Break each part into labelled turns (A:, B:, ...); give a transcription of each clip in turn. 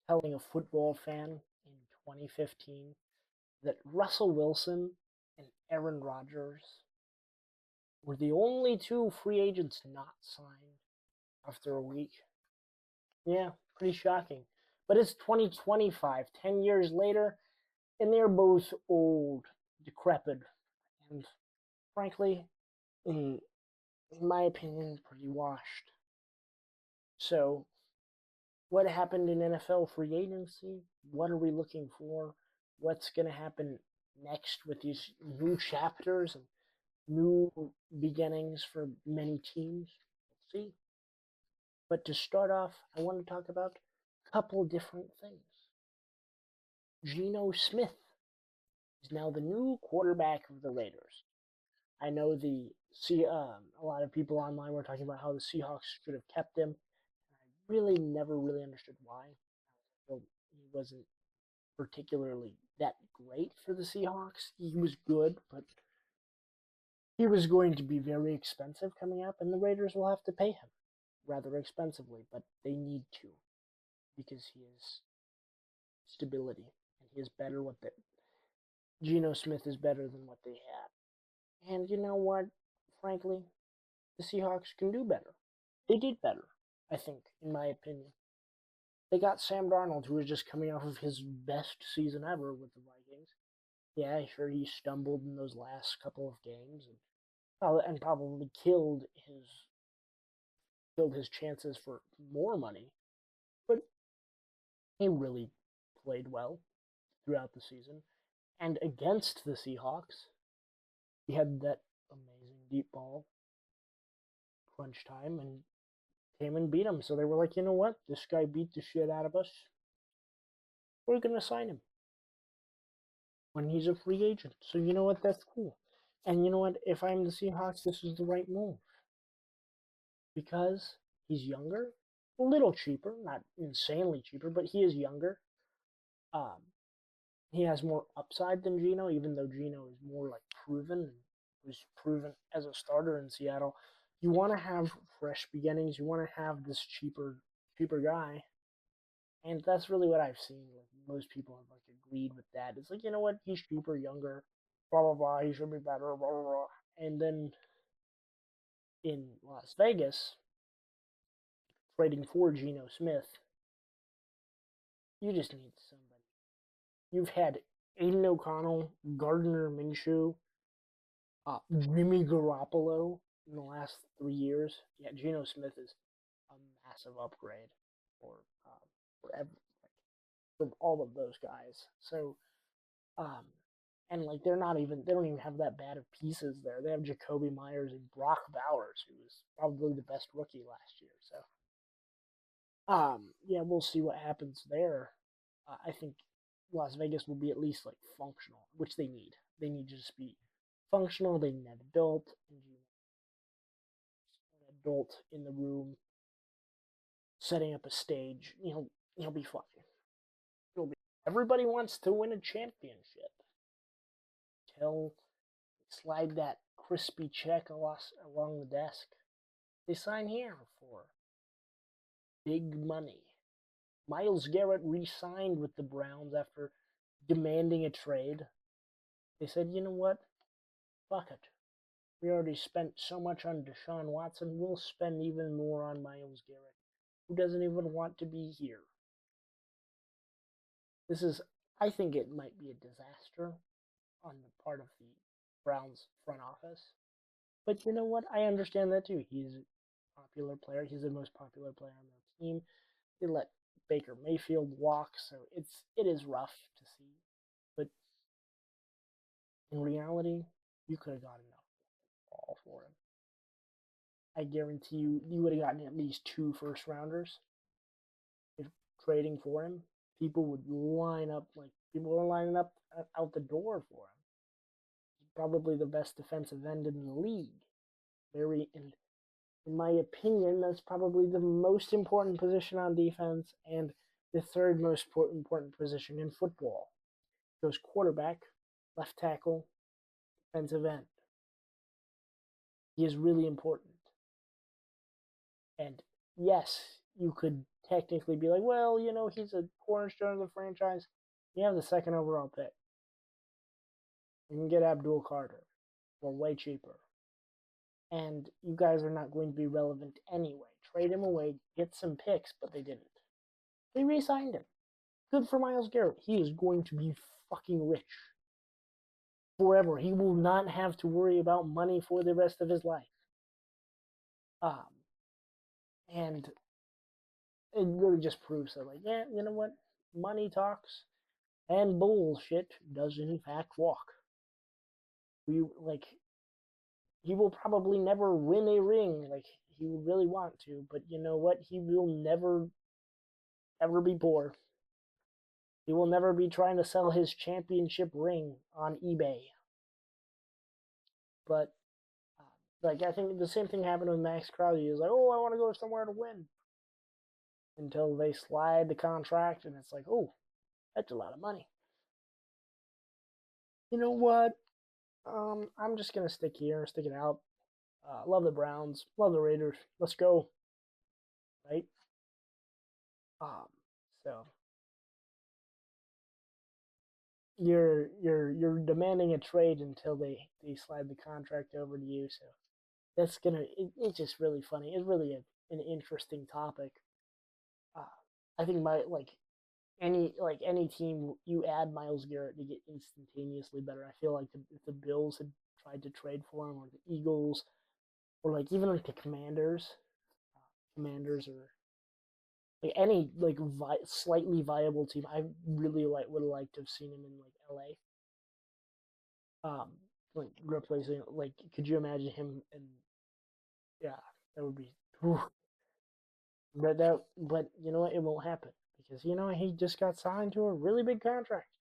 A: telling a football fan in 2015 that Russell Wilson and Aaron Rodgers were the only two free agents not signed after a week. Yeah, pretty shocking. But it's 2025, 10 years later, and they're both old, decrepit, and frankly, in, in my opinion, pretty washed. So, what happened in NFL free agency? What are we looking for? What's going to happen next with these new chapters and new beginnings for many teams? We'll see. But to start off, I want to talk about a couple different things. Geno Smith is now the new quarterback of the Raiders. I know a lot of people online were talking about how the Seahawks should have kept him. I really never really understood why. He wasn't particularly that great for the Seahawks. He was good, but he was going to be very expensive coming up, and the Raiders will have to pay him rather expensively, but they need to because he is stability and he is better what the Geno Smith is better than what they had. And you know what? Frankly, the Seahawks can do better. They did better, I think, in my opinion. They got Sam Darnold, who was just coming off of his best season ever with the Vikings. Yeah, sure, he stumbled in those last couple of games and probably killed his chances for more money. But he really played well throughout the season. And against the Seahawks, he had that amazing deep ball crunch time and came and beat him. So they were like, you know what? This guy beat the shit out of us. We're going to sign him when he's a free agent. So you know what? That's cool. And you know what? If I'm the Seahawks, this is the right move because he's younger, a little cheaper, not insanely cheaper, but he is younger. Um, he has more upside than Geno, even though Geno is more like proven and was proven as a starter in Seattle. You want to have fresh beginnings. You want to have this cheaper guy, and that's really what I've seen. Like most people have like agreed with that. It's like, you know what? He's cheaper, younger, blah blah blah. He should be better, blah blah blah. And then in Las Vegas, trading for Geno Smith, you just need somebody. You've had Aiden O'Connell, Gardner Minshew, Jimmy Garoppolo in the last 3 years. Yeah, Geno Smith is a massive upgrade for for every, from all of those guys. So, um, and like they don't even have that bad of pieces there. They have Jacoby Myers and Brock Bowers, who was probably the best rookie last year. So, yeah, we'll see what happens there. I think Las Vegas will be at least like functional, which they need. They need to just be functional. They need an adult, in the room, setting up a stage. He'll be fine. He'll be. Everybody wants to win a championship. Till slide that crispy check along the desk. They sign here for big money. Myles Garrett re-signed with the Browns after demanding a trade. They said, you know what? Fuck it. We already spent so much on Deshaun Watson. We'll spend even more on Myles Garrett, who doesn't even want to be here. I think it might be a disaster on the part of the Browns front office. But you know what? I understand that too. He's a popular player. He's the most popular player on their team. They let Baker Mayfield walk, so it is rough to see. But in reality, you could have gotten enough all for him. I guarantee you would have gotten at least 2 first rounders if trading for him. People would line up like people were lining up out the door for him. He's probably the best defensive end in the league. And in my opinion, that's probably the most important position on defense and the third most important position in football. It goes quarterback, left tackle, defensive end. He is really important. And yes, you could technically be like, well, he's a cornerstone of the franchise. You have the second overall pick. You can get Abdul Carter for way cheaper. And you guys are not going to be relevant anyway. Trade him away, get some picks, but they didn't. They re-signed him. Good for Myles Garrett. He is going to be fucking rich forever. He will not have to worry about money for the rest of his life. And it really just proves that, like, yeah, you know what? Money talks, and bullshit does in fact walk. He will probably never win a ring like he would really want to, but you know what? He will never ever be poor. He will never be trying to sell his championship ring on eBay. But like, I think the same thing happened with Max Crosby. He was like, "Oh, I want to go somewhere to win," until they slide the contract, and it's like, "Oh, that's a lot of money." You know what? I'm just gonna stick here, stick it out. Love the Browns, love the Raiders. Let's go, right? So you're demanding a trade until they slide the contract over to you. So that's it's just really funny. It's really an interesting topic. Uh, I think any team you add Myles Garrett to get instantaneously better. I feel like if the Bills had tried to trade for him, or the Eagles, or like even like the Commanders, or like any like slightly viable team, I really would have liked to have seen him in like LA. Like replacing, like, could you imagine him? And yeah, that would be. Whew. But you know what? It won't happen because he just got signed to a really big contract.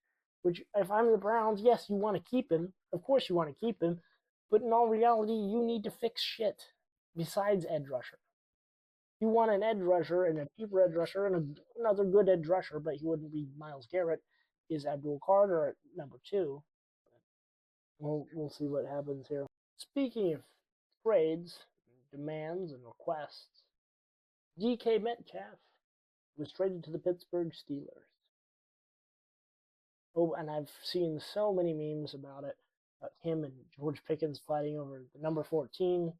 A: Which, if I'm the Browns, yes, you want to keep him. Of course, you want to keep him. But in all reality, you need to fix shit besides edge rusher. You want an edge rusher and a cheaper edge rusher and another good edge rusher, but he wouldn't be Myles Garrett. Is Abdul Carter at number 2? We'll see what happens here. Speaking of trades, demands, and requests, DK Metcalf was traded to the Pittsburgh Steelers. Oh, and I've seen so many memes about it. About him and George Pickens fighting over the number 14,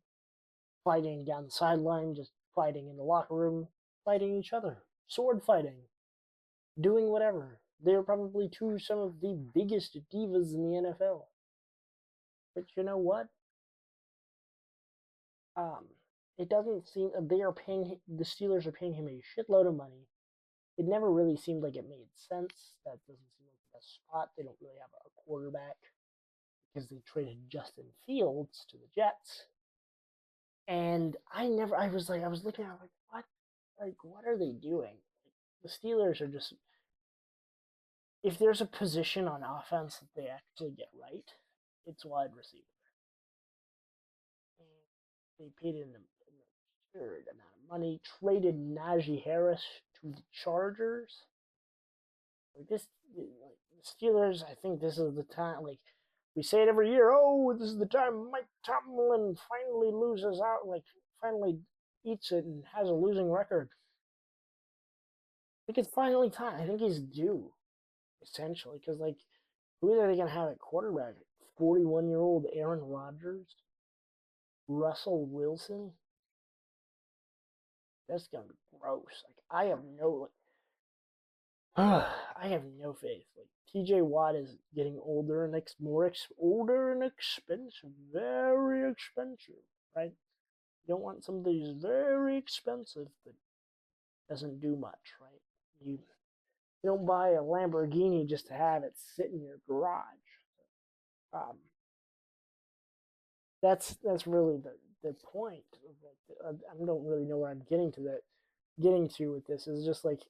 A: fighting down the sideline, just fighting in the locker room, fighting each other, sword fighting, doing whatever. They're probably some of the biggest divas in the NFL. But you know what? It doesn't seem the Steelers are paying him a shitload of money. It never really seemed like it made sense. That doesn't seem like the best spot. They don't really have a quarterback because they traded Justin Fields to the Jets. And I was looking at it like, what? Like, what are they doing? The Steelers are just, if there's a position on offense that they actually get right, it's wide receiver. And they paid an absurd amount of money, traded Najee Harris to the Chargers. Like this, like the Steelers, I think this is the time. Like, we say it every year. Oh, this is the time Mike Tomlin finally loses out. Like, finally eats it and has a losing record. I think it's finally time. I think he's due, essentially, because like, who are they gonna have at quarterback? 41-year-old Aaron Rodgers, Russell Wilson. That's gonna be gross. Like, I have no faith. Like, T.J. Watt is getting older and older and expensive, very expensive, right? You don't want somebody who's very expensive but doesn't do much, right? You don't buy a Lamborghini just to have it sit in your garage. Um, that's really the point. I don't really know where I'm getting to with this. Is just like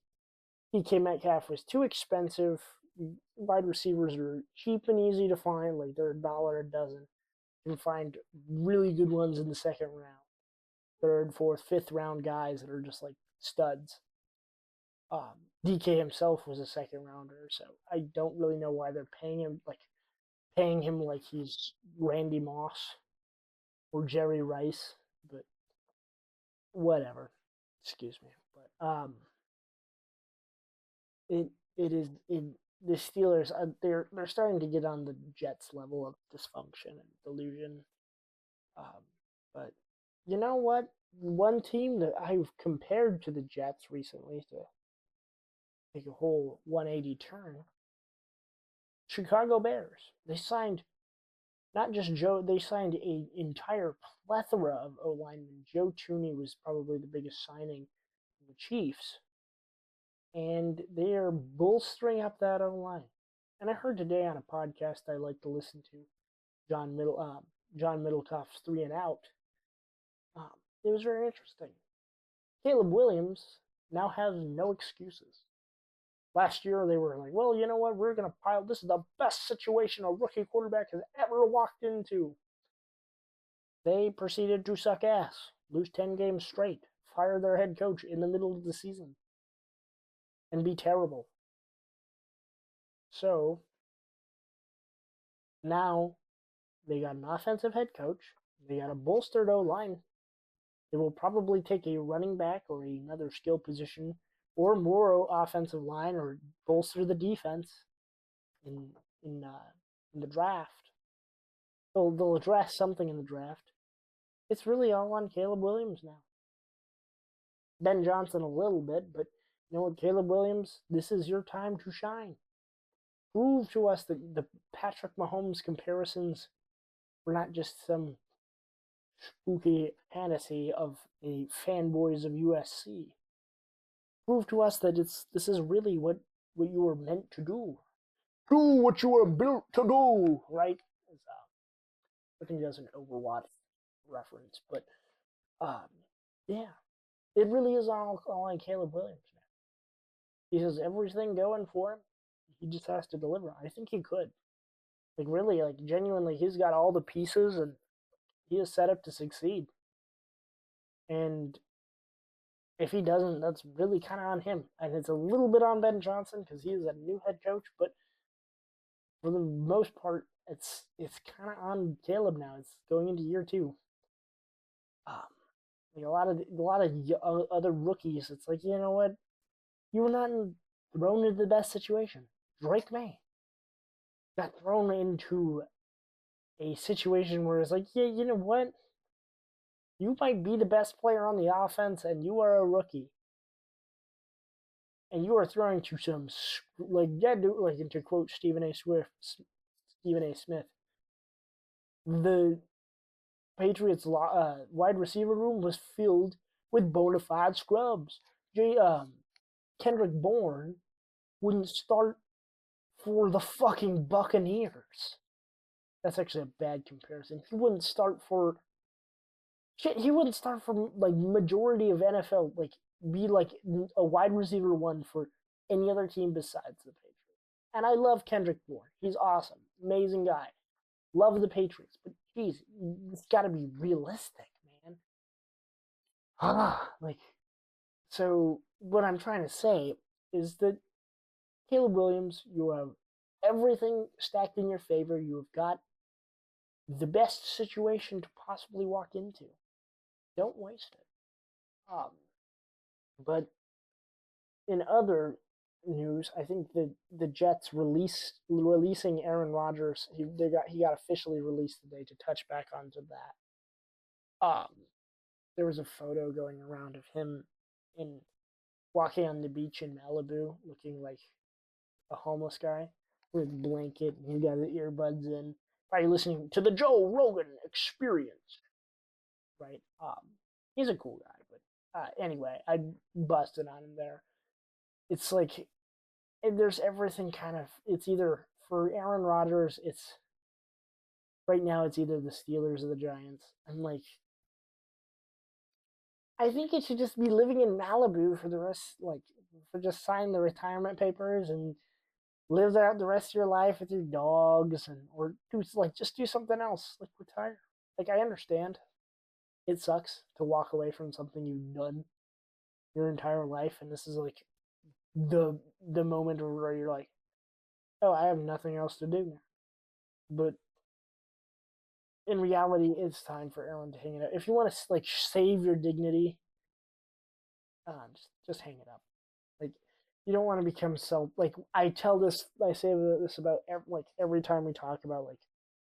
A: DK Metcalf was too expensive. Wide receivers are cheap and easy to find. Like, they're $1 a dozen. You can find really good ones in the second round, third, fourth, fifth round guys that are just like studs. DK himself was a second rounder, so I don't really know why they're paying him like he's Randy Moss or Jerry Rice, but whatever. Excuse me, but it is in the Steelers. They're starting to get on the Jets level of dysfunction and delusion. Um, but you know what? One team that I've compared to the Jets recently to take a whole 180 turn. Chicago Bears. They signed not just Joe. They signed an entire plethora of O linemen. Joe Tooney was probably the biggest signing for the Chiefs, and they are bolstering up that O line. And I heard today on a podcast I like to listen to, John Middletoff's Three and Out. Um, it was very interesting. Caleb Williams now has no excuses. Last year they were like, well, you know what? We're gonna pile. This is the best situation a rookie quarterback has ever walked into. They proceeded to suck ass, lose 10 games straight, fire their head coach in the middle of the season, and be terrible. So now they got an offensive head coach. They got a bolstered O line. They will probably take a running back or another skill position or more offensive line or bolster the defense in in uh, in the draft. They'll address something in the draft. It's really all on Caleb Williams now. Ben Johnson a little bit, but you know what, Caleb Williams, this is your time to shine. Prove to us that the Patrick Mahomes comparisons were not just some spooky fantasy of the fanboys of USC. Prove to us that this is really what you were meant to do. Do what you were built to do, right? I think that's an Overwatch reference, but um, yeah, it really is all on Caleb Williams, man. He has everything going for him. He just has to deliver. I think he could. Like really, like genuinely, he's got all the pieces and he is set up to succeed. And if he doesn't, that's really kind of on him. And it's a little bit on Ben Johnson because he is a new head coach, but for the most part, it's kind of on Caleb now. It's going into year two. Um, like a lot of other rookies, it's like, you know what, you were not thrown into the best situation. Drake May got thrown into a situation where it's like, yeah, you know what, you might be the best player on the offense, and you are a rookie, and you are throwing to some like yeah, like to quote Stephen A. Smith, the Patriots wide receiver room was filled with bona fide scrubs. Kendrick Bourne wouldn't start for the fucking Buccaneers. That's actually a bad comparison. He wouldn't start for shit. He wouldn't start for like majority of NFL. Like be like a wide receiver one for any other team besides the Patriots. And I love Kendrick Bourne. He's awesome, amazing guy. Love the Patriots, but geez, it's got to be realistic, man. Like, so what I'm trying to say is that Caleb Williams, you have everything stacked in your favor. You have got the best situation to possibly walk into. Don't waste it. Um, but in other news, I think the Jets releasing Aaron Rodgers. He got officially released today. To touch back onto that, there was a photo going around of him in walking on the beach in Malibu, looking like a homeless guy with a blanket. And he got his earbuds in. Probably listening to the Joe Rogan Experience, right? He's a cool guy, but anyway, I busted on him there. It's like there's everything kind of. It's either for Aaron Rodgers. It's right now. It's either the Steelers or the Giants. I'm like, I think it should just be living in Malibu for the rest, like, for just sign the retirement papers and live out the rest of your life with your dogs, and or do like just do something else, like retire. Like I understand, it sucks to walk away from something you've done your entire life, and this is like the moment where you're like, oh, I have nothing else to do now. But in reality, it's time for Aaron to hang it up. If you want to like save your dignity, just hang it up. Like you don't want to become like I say this about every time we talk about like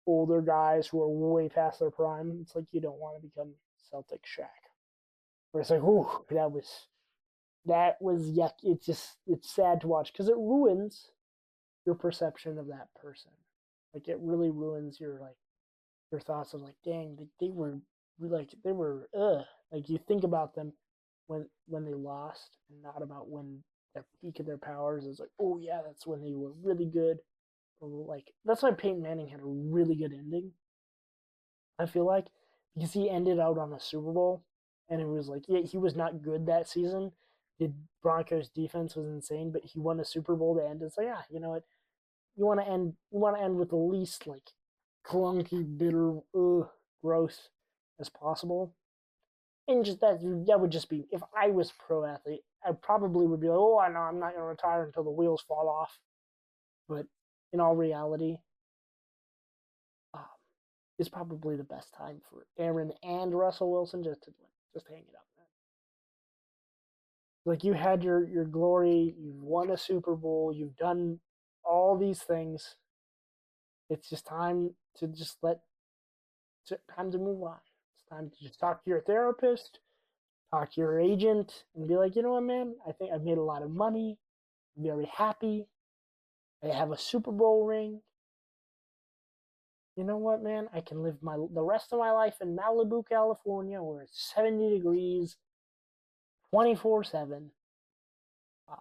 A: older guys who are way past their prime. It's like you don't want to become Celtic Shaq, where it's like, ooh, that was yuck. It's sad to watch because it ruins your perception of that person. Like it really ruins your thoughts of like, dang, they were like you think about them when they lost and not about when their peak of their powers is like, oh yeah, that's when they were really good. Or like that's why Peyton Manning had a really good ending. I feel like because he ended out on a Super Bowl, and it was like, yeah, he was not good that season. The Broncos defense was insane, but he won a Super Bowl to end. It's like, yeah, you know what? You want to end with the least like clunky, bitter, gross as possible. And just that would just be if I was pro athlete, I probably would be like, oh, I know I'm not going to retire until the wheels fall off. But in all reality, um, it's probably the best time for Aaron and Russell Wilson just hang it up, man. Like you had your glory, you've won a Super Bowl, you've done all these things. It's just time to just time to move on. It's time to just talk to your therapist, talk to your agent, and be like, you know what, man? I think I've made a lot of money. I'm very happy. I have a Super Bowl ring. You know what, man? I can live the rest of my life in Malibu, California, where it's 70 degrees, 24/7. Um,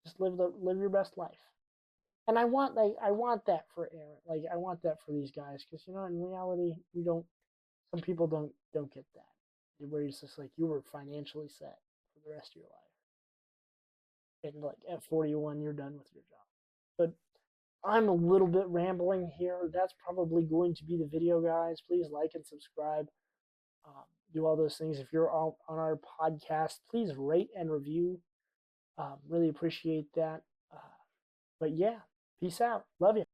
A: just live your best life. And I want that for Aaron. Like I want that for these guys because in reality we don't. Some people don't get that. Where it's just like you were financially set for the rest of your life, and like at 41 you're done with your job. But I'm a little bit rambling here. That's probably going to be the video, guys. Please like and subscribe. Do all those things. If you're on our podcast, please rate and review. Really appreciate that. But yeah, peace out. Love you.